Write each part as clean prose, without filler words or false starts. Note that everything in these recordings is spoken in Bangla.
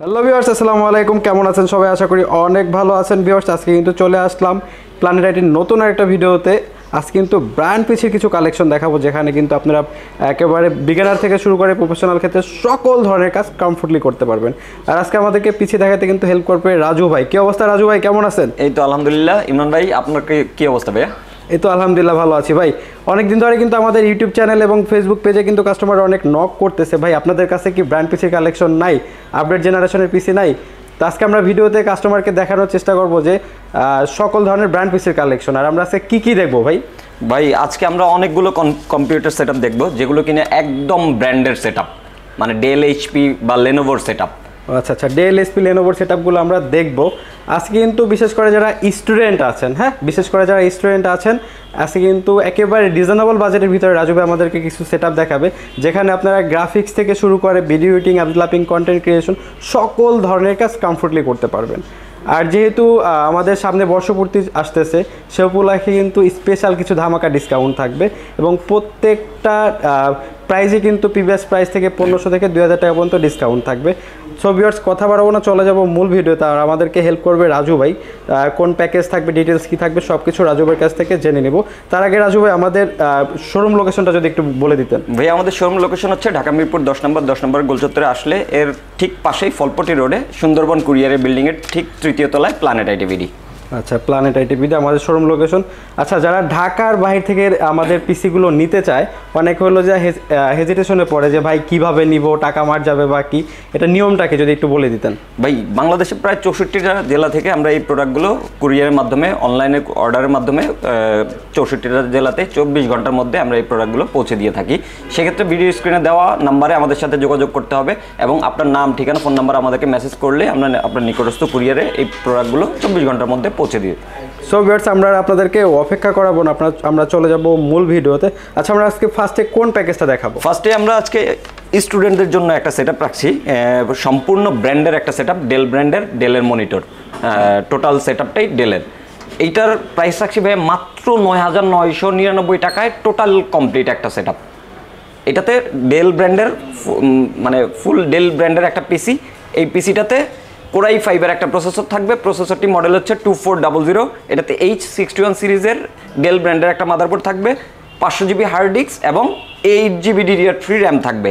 হ্যালো ভিউয়ার্স, আসসালামু আলাইকুম। কেমন আছেন সবাই? আশা করি অনেক ভালো আছেন। ভিউয়ার্স, আজকে কিন্তু চলে আসলাম প্ল্যানেট আইটির নতুন একটা ভিডিওতে। আজকে কিন্তু ব্র্যান্ড পিসির কিছু কালেকশন দেখাবো, যেখানে কিন্তু আপনারা একেবারে বিগিনার থেকে শুরু করে প্রফেশনাল ক্ষেত্রে সকল ধরনের কাজ কমফোর্টলি করতে পারবেন। আর আজকে আমাদেরকে পিসি দেখাতে কিন্তু হেল্প করবে রাজু ভাই। কি অবস্থা রাজু ভাই, কেমন আছেন? এই তো আলহামদুলিল্লাহ। ইমরান ভাই, আপনার কি অবস্থা ভাইয়া? এই তো আলহামদুলিল্লাহ ভালো আছি ভাই। অনেকদিন ধরে কিন্তু আমাদের ইউটিউব চ্যানেল এবং ফেসবুক পেজে কিন্তু কাস্টমার অনেক নক করতেছে, ভাই আপনাদের কাছে কি ব্র্যান্ড পিসির কালেকশন নাই, আপডেট জেনারেশনের পিসি নাই? তো আজকে আমরা ভিডিওতে কাস্টমারকে দেখানোর চেষ্টা করব যে সকল ধরনের ব্র্যান্ড পিসির কালেকশন। আর আমরা আজকে কী দেখবো ভাই? ভাই আজকে আমরা অনেকগুলো কম্পিউটার সেটআপ দেখবো, যেগুলো কিনা একদম ব্র্যান্ডের সেটআপ, মানে ডেল, এইচপি বা লেনোভোর সেটআপ। আচ্ছা, ডেল, এইচপি, লেনোভোর সেটআপগুলো আমরা দেখবো আজকে। কিন্তু বিশেষ করে যারা স্টুডেন্ট আছেন, আজকে কিন্তু একেবারে রিজনেবল বাজেটের ভিতরে রাজু ভাই আমাদেরকে কিছু সেটআপ দেখাবে, যেখানে আপনারা গ্রাফিক্স থেকে শুরু করে video editing, developing, content creation সকল ধরনের কাজ কমফোর্টলি করতে পারবেন। আর যেহেতু আমাদের সামনে বর্ষপূর্তি আসতেছে, সে উপলক্ষে কিন্তু স্পেশাল কিছু ধামাকা ডিসকাউন্ট থাকবে এবং প্রত্যেকটা প্রাইসে কিন্তু প্রিভিয়াস প্রাইস থেকে 1500 থেকে 2000 টাকা পর্যন্ত ডিসকাউন্ট থাকবে। সো ভিউয়ার্স, কথা বাড়াবো না, চলে যাব মূল ভিডিওতে। আর আমাদেরকে হেল্প করবে রাজু ভাই। কোন প্যাকেজ থাকবে, ডিটেলস কী থাকবে, সব কিছু রাজু ভাইয়ের কাছ থেকে জেনে নেব। তার আগে রাজু ভাই, আমাদের শোরুম লোকেশনটা যদি একটু বলে দিতেন। ভাই আমাদের শোরুম লোকেশন হচ্ছে ঢাকা মিরপুর 10 নম্বর গোলচত্বরে আসলে এর ঠিক পাশেই ফলপটি রোডে সুন্দরবন কুরিয়ারের বিল্ডিংয়ের ঠিক তৃতীয় তলায় প্ল্যানেট আইটিভিডি। আচ্ছা, প্ল্যানেট আইটিভিডি আমাদের শোরুম লোকেশন। আচ্ছা, যারা ঢাকার বাইরে থেকে আমাদের পিসিগুলো নিতে চায়, অনেক হলো যে হেজিটেশনে পড়ে যে ভাই কিভাবে নিব, টাকা মার যাবে বা কি, এটা নিয়মটাকে যদি একটু বলে দিতেন। ভাই বাংলাদেশের প্রায় 64টা জেলা থেকে আমরা এই প্রোডাক্টগুলো কুরিয়ারের মাধ্যমে, অনলাইনে অর্ডারের মাধ্যমে 64টা জেলাতে 24 ঘন্টার মধ্যে আমরা এই প্রোডাক্টগুলো পৌঁছে দিয়ে থাকি। সেক্ষেত্রে ভিডিও স্ক্রিনে দেওয়া নাম্বারে আমাদের সাথে যোগাযোগ করতে হবে এবং আপনার নাম, ঠিকানা, ফোন নাম্বার আমাদেরকে মেসেজ করলে আমরা আপনার নিকটস্থ কুরিয়ারে এই প্রোডাক্টগুলো 24 ঘন্টার মধ্যে পৌঁছে দিই। সো ভিউয়ার্স, আমরা আপনাদেরকে অপেক্ষা করাবো না, আমরা চলে যাব মূল ভিডিওতে। আচ্ছা, আমরা আজকে ফার্স্টে কোন প্যাকেজটা দেখাবো? ফার্স্টে আমরা আজকে স্টুডেন্টদের জন্য একটা সেটআপ রাখছি, সম্পূর্ণ ব্র্যান্ডের একটা সেটআপ, ডেল ব্র্যান্ডের, ডেলের মনিটর, টোটাল সেটআপটাই ডেলের। এইটার প্রাইস রাখছি ভাই মাত্র 9999 টাকায় টোটাল কমপ্লিট একটা সেটআপ। এটাতে ডেল ব্র্যান্ডের, মানে ফুল ডেল ব্র্যান্ডের একটা পিসি। এই পিসিটাতে কোরাই 5-এর একটা প্রসেসর থাকবে। প্রসেসরটি মডেল হচ্ছে 2400। এটাতে H61 সিরিজের ডেল ব্র্যান্ডের একটা মাদারবোর্ড থাকবে, 500 জিবি হার্ড ডিস্ক এবং 8 জিবি DDR3 র্যাম থাকবে।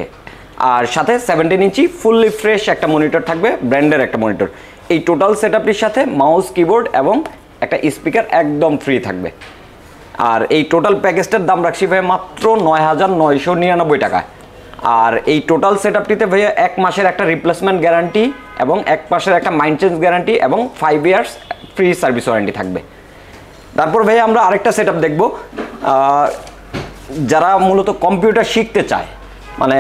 আর সাথে 17 ইঞ্চি ফুললি ফ্রেশ একটা মনিটর থাকবে, ব্র্যান্ডের একটা মনিটর। এই টোটাল সেটআপটির সাথে মাউস, কিবোর্ড এবং একটা স্পিকার একদম ফ্রি থাকবে। আর এই টোটাল প্যাকেজটার দাম রাখছি ভাই মাত্র 9999 টাকা। আর এই টোটাল সেটআপটিতে ভাইয়া 1 মাসের একটা রিপ্লেসমেন্ট গ্যারান্টি এবং 1 মাসের একটা মাইন্ড চেঞ্জ গ্যারান্টি এবং 5 ইয়ার্স ফ্রি সার্ভিস ওয়ারেন্টি থাকবে। তারপর ভাইয়া আমরা আরেকটা সেটআপ দেখব, যারা মূলত কম্পিউটার শিখতে চায়, মানে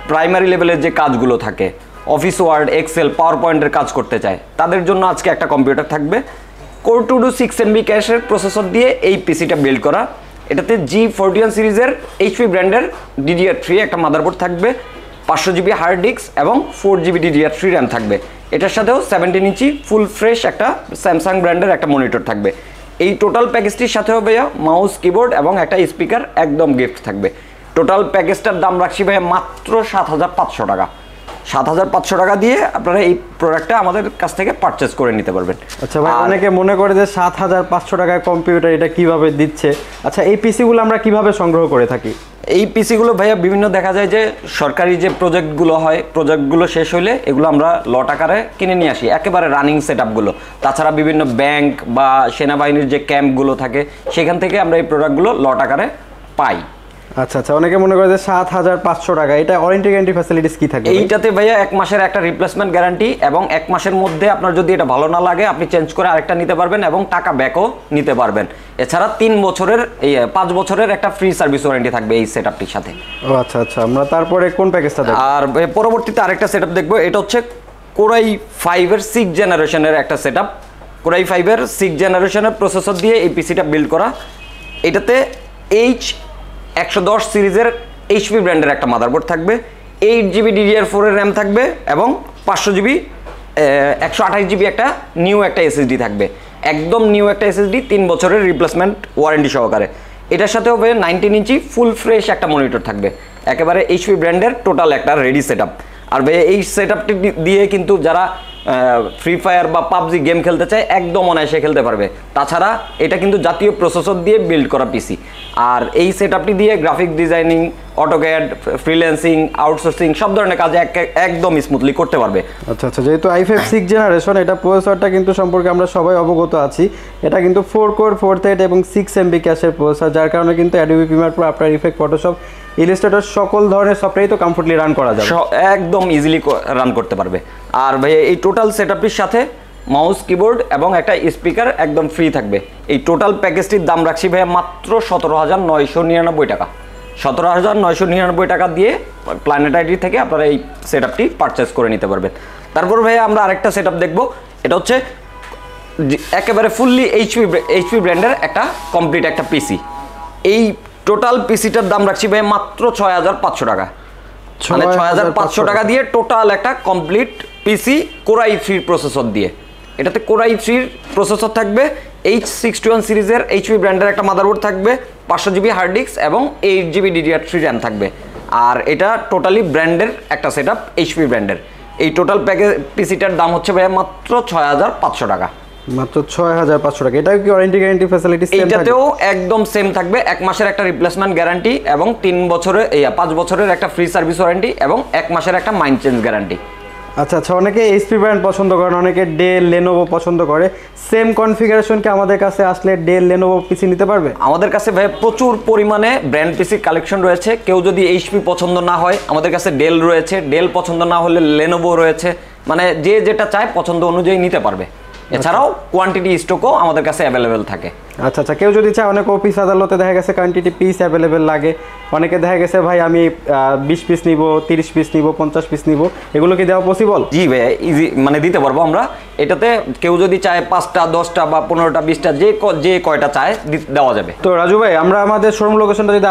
প্রাইমারি লেভেলের যে কাজগুলো থাকে, অফিস ওয়ার্ড, এক্সেল, পাওয়ার পয়েন্টের কাজ করতে চায়, তাদের জন্য আজকে একটা কম্পিউটার থাকবে। কোর 2 6 MB ক্যাশের প্রসেসর দিয়ে এই পিসিটা বিল্ড করা। এটাতে G41 সিরিজের HP ব্র্যান্ডের DDR3 একটা মাদারবোর্ড থাকবে, 500 জিবি হার্ড ডিস্ক এবং 4 জিবি DDR3 র্যাম থাকবে। এটার সাথেও 17 ইঞ্চি ফুল ফ্রেশ একটা স্যামসাং ব্র্যান্ডের একটা মনিটর থাকবে। এই টোটাল প্যাকেজটির সাথেও ভাইয়া মাউস, কিবোর্ড এবং একটা স্পিকার একদম গিফট থাকবে। টোটাল প্যাকেজটার দাম রাখছি ভাইয়া মাত্র 7500 টাকা। 7500 টাকা দিয়ে আপনারা এই প্রোডাক্টটা আমাদের কাছ থেকে পারচেস করে নিতে পারবেন। আচ্ছা ভাই, অনেকে মনে করে যে 7500 টাকায় কম্পিউটার, এটা কিভাবে দিচ্ছে? আচ্ছা, এই পিসিগুলো আমরা কিভাবে সংগ্রহ করে থাকি? এই পিসিগুলো ভাইয়া বিভিন্ন দেখা যায় যে সরকারি যে প্রজেক্টগুলো হয়, প্রজেক্টগুলো শেষ হইলে এগুলো আমরা লট আকারে কিনে নিয়ে আসি, একেবারে রানিং সেটআপগুলো। তাছাড়া বিভিন্ন ব্যাংক বা সেনাবাহিনীর যে ক্যাম্পগুলো থাকে, সেখান থেকে আমরা এই প্রোডাক্টগুলো লট আকারে পাই। আচ্ছা, অনেকে মনে করে যে 7500 টাকা, এটা ওয়ারেন্টি গ্যারান্টি ফ্যাসিলিটিস কি থাকে? এইটাতে ভাইয়া 1 মাসের একটা রিপ্লেসমেন্ট গ্যারান্টি এবং 1 মাসের মধ্যে আপনার যদি এটা ভালো না লাগে আপনি চেঞ্জ করে আরেকটা নিতে পারবেন এবং টাকা ব্যাকও নিতে পারবেন। এছাড়া 5 বছরের একটা ফ্রি সার্ভিস ওয়ারেন্টি থাকবে এই সেটআপটির সাথে। ও আচ্ছা, আমরা তারপরে কোন প্যাকেজটা দেখব? আর পরবর্তীতে আরেকটা সেটআপ দেখবো, এটা হচ্ছে কোরাই 5-এর 6 জেনারেশনের একটা সেটআপ। কোরাই 5-এর 6 জেনারেশনের প্রসেসর দিয়ে এই পিসিটা বিল্ড করা। এটাতে H110 সিরিজের HP ব্র্যান্ডের একটা মাদারবোর্ড থাকবে, 8 জিবি DDR4 এর র্যাম থাকবে এবং 500 জিবি 128 জিবি একটা নিউ একটা SSD থাকবে। একদম নিউ একটা SSD, 3 বছরের রিপ্লেসমেন্ট ওয়ারেন্টি সহকারে। এটার সাথেও 19 ইঞ্চি ফুল ফ্রেশ একটা মনিটর থাকবে, একেবারে HP ব্র্যান্ডের টোটাল একটা রেডি সেটআপ। আর ভাই এই সেটআপটি দিয়ে কিন্তু যারা ফ্রি ফায়ার বা পাবজি গেম খেলতে চায় একদম অনায়াসে খেলতে পারবে। তাছাড়া এটা কিন্তু জাতীয় প্রসেসর দিয়ে বিল্ড করা পিসি। আর এই সেটআপটি দিয়ে graphic designing, AutoCAD, freelancing, outsourcing সব ধরনের কাজ একদম স্মুথলি করতে পারবে। আচ্ছা আচ্ছা, যেহেতু i5 6 জেনারেশন, এটা প্রসেসরটা কিন্তু সম্পর্কে আমরা সবাই অবগত আছি। এটা কিন্তু 4 কোর 4 থ্রেড এবং 6 MB ক্যাশের প্রসেসর, যার কারণে কিন্তু Adobe Premiere Pro, after effect, Photoshop, Illustrator সকল ধরনের সফটওয়্যারই তো কমফোর্টলি রান করা যাবে, একদম ইজিলি রান করতে পারবে। আর ভাই এই টোটাল সেটআপটির সাথে মাউস, কিবোর্ড এবং একটা স্পিকার একদম ফ্রি থাকবে। এই টোটাল প্যাকেজটির দাম রাখছি ভাইয়া মাত্র 17,999 টাকা। 17,999 টাকা দিয়ে প্ল্যানেট আইডি থেকে আপনারা এই সেটআপটি পারচেস করে নিতে পারবেন। তারপর ভাইয়া আমরা আরেকটা সেটআপ দেখব। এটা হচ্ছে একেবারে ফুললি এইচপি ব্র্যান্ডের একটা কমপ্লিট একটা পিসি। এই টোটাল পিসিটার দাম রাখছি ভাই মাত্র 6,500 টাকা। মানে 6,500 টাকা দিয়ে টোটাল একটা কমপ্লিট পিসি কোরাই 3 প্রসেসর দিয়ে। এটাতে কোরাই 3 প্রসেসর থাকবে, H61 সিরিজের এইচপি ব্র্যান্ডের একটা মাদারবোর্ড থাকবে, 500 GB হার্ড ডিস্ক এবং 8 GB DDR3 র্যাম থাকবে। আর এটা টোটালি ব্র্যান্ডের একটা সেটআপ, এইচপি ব্র্যান্ডের। এই টোটাল প্যাকেজ পিসিটার দাম হচ্ছে ভাই মাত্র 6,500 টাকা। মাত্র 6,500 টাকা। এটাও কি ওয়ারেন্টি গ্যারান্টি ফ্যাসিলিটি সেম থাকবে? এটাতেও একদম সেম থাকবে। 1 মাসের একটা রিপ্লেসমেন্ট গ্যারান্টি এবং 5 বছরের একটা ফ্রি সার্ভিস ওয়ারেন্টি এবং 1 মাসের একটা মাইন্ড চেঞ্জ গ্যারান্টি। আচ্ছা আচ্ছা, অনেকে এইচপি ব্র্যান্ড পছন্দ করেন, অনেকে ডেল, লেনোভো পছন্দ করে। সেম কনফিগারেশন কি আমাদের কাছে আসলে ডেল, লেনোভো পিসি নিতে পারবে? আমাদের কাছে ভাই প্রচুর পরিমাণে ব্র্যান্ড পিসি কালেকশন রয়েছে। কেউ যদি এইচপি পছন্দ না হয়, আমাদের কাছে ডেল রয়েছে, ডেল পছন্দ না হলে লেনোভো রয়েছে। মানে যে যেটা চায় পছন্দ অনুযায়ী নিতে পারবে। এছাড়াও কোয়ান্টিটি স্টকও আমাদের কাছে অ্যাভেলেবেল থাকে। আচ্ছা আচ্ছা, কেউ যদি চায়, অনেক অফিস আদালতে দেখা গেছে কোয়ান্টিটি পিস অ্যাভেলেবেল লাগে। অনেকে দেখা গেছে ভাই আমি 20 পিস নিব, 30 পিস নিব, 50 পিস নিব, এগুলো কি দেওয়া পসিবল? জি ভাই, ইজি মানে দিতে পারবো আমরা। এটাতে কেউ যদি চায় 5টা, 10টা বা 15টা, 20টা যে কয়টা চায় দেওয়া যাবে। তো রাজু ভাই, আমরা আমাদের শোরুম লোকেশনটা যদি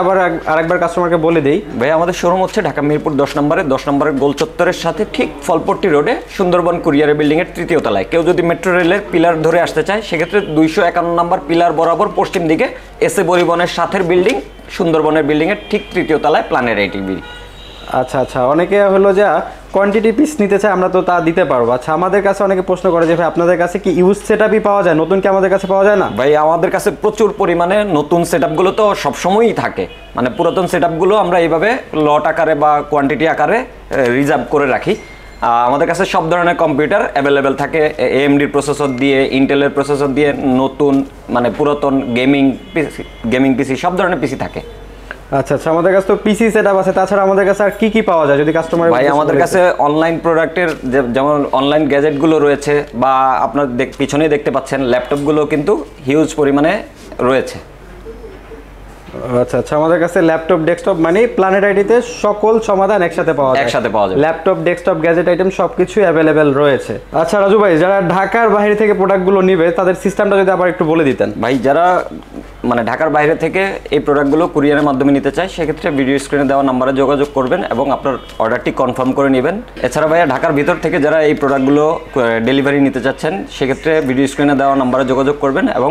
আরেকবার কাস্টমারকে বলে দিই। ভাই আমাদের শোরুম হচ্ছে ঢাকা মিরপুর 10 নম্বরের গোল চত্বরের সাথে ঠিক ফলপট্টি রোডে সুন্দরবন কুরিয়ারের বিল্ডিংয়ের 3য় তলায়। কেউ যদি মেট্রো রেলের পিলার ধরে আসতে চায়, সেক্ষেত্রে 251 নম্বর পিলার বরাবর পশ্চিম দিকে এসএ পরিবহনের সাথের বিল্ডিং, সুন্দরবনের বিল্ডিংয়ের ঠিক 3য় তলায় প্ল্যানেট আইডি। আচ্ছা আচ্ছা, অনেকে হলো যা কোয়ান্টিটি পিস নিতে চায়, আমরা তো তা দিতে পারবো। আচ্ছা, আমাদের কাছে অনেকে প্রশ্ন করে যে ভাই আপনাদের কাছে কি ইউজ সেটআপই পাওয়া যায়, নতুন কি আমাদের কাছে পাওয়া যায় না? ভাই আমাদের কাছে প্রচুর পরিমাণে নতুন সেটআপগুলো তো সবসময়ই থাকে। মানে পুরাতন সেটআপগুলো আমরা এইভাবে লট আকারে বা কোয়ান্টিটি আকারে রিজার্ভ করে রাখি। আমাদের কাছে সব ধরনের কম্পিউটার অ্যাভেলেবেল থাকে, AMD প্রসেসর দিয়ে, ইন্টেলের প্রসেসর দিয়ে, নতুন মানে পুরাতন গেমিং পিসি সব ধরনের পিসি থাকে। আচ্ছা আচ্ছা, আমাদের কাছে তো পিসি সেটআপ আছে। তাছাড়া আমাদের কাছে আর কি কি পাওয়া যায় যদি কাস্টমার? ভাই আমাদের কাছে অনলাইন প্রোডাক্টের যেমন অনলাইন গ্যাজেটগুলো রয়েছে, বা আপনার পিছনেই দেখতে পাচ্ছেন ল্যাপটপগুলো কিন্তু হিউজ পরিমাণে রয়েছে। আচ্ছা আচ্ছা, আমাদের কাছে ল্যাপটপ, ডেস্কটপ মানে প্ল্যানেট আইডিতে সকল সমাধান একসাথে পাওয়া যায়। ল্যাপটপ, ডেস্কটপ, গ্যাজেট আইটেম সবকিছু অ্যাভেলেবেল রয়েছে। আচ্ছা রাজু ভাই, যারা ঢাকার বাইরে থেকে প্রোডাক্টগুলো নিবে তাদের সিস্টেমটা যদি আবার একটু বলে দিতেন। ভাই যারা মানে ঢাকার বাইরে থেকে এই প্রোডাক্টগুলো কুরিয়ারের মাধ্যমে নিতে চায়, সেক্ষেত্রে ভিডিও স্ক্রিনে দেওয়া নাম্বারে যোগাযোগ করবেন এবং আপনার অর্ডারটি কনফার্ম করে নেবেন। এছাড়া ভাইয়া ঢাকার ভিতর থেকে যারা এই প্রোডাক্টগুলো ডেলিভারি নিতে চাচ্ছেন, সেক্ষেত্রে ভিডিও স্ক্রিনে দেওয়া নাম্বারে যোগাযোগ করবেন এবং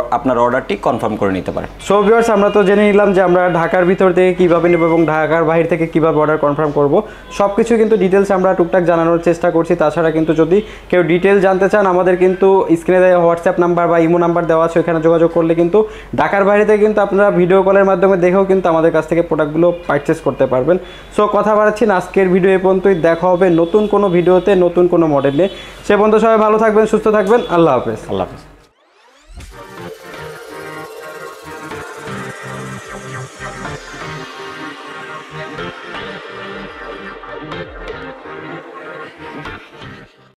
আপনার অর্ডারটি কনফার্ম করে নিতে পারেন। সো ভিউয়ার্স, আমরা তো জেনে নিলাম যে আমরা ঢাকার ভিতর থেকে কীভাবে নেব এবং ঢাকার বাইরে থেকে কীভাবে অর্ডার কনফার্ম করব। সব কিছু কিন্তু ডিটেলস আমরা টুকটাক জানানোর চেষ্টা করছি। তাছাড়া কিন্তু যদি কেউ ডিটেল জানতে চান, আমাদের কিন্তু স্ক্রিনে দেওয়া হোয়াটসঅ্যাপ নাম্বার বা ইমো নাম্বার দেওয়া আছে, ওখানে যোগাযোগ করলে কিন্তু ঢাকার বাইরে থেকে কিন্তু আপনারা ভিডিও কলের মাধ্যমে দেখেও কিন্তু আমাদের কাছ থেকে প্রোডাক্টগুলো পারচেস করতে পারবেন। সো কথা বাড়াচ্ছি না, আজকের ভিডিও এই পর্যন্তই। দেখা হবে নতুন কোনো ভিডিওতে, নতুন কোনো মডেলে। সে পর্যন্ত সবাই ভালো থাকবেন, সুস্থ থাকবেন। আল্লাহ হাফেজ। আল্লাহ হাফেজ।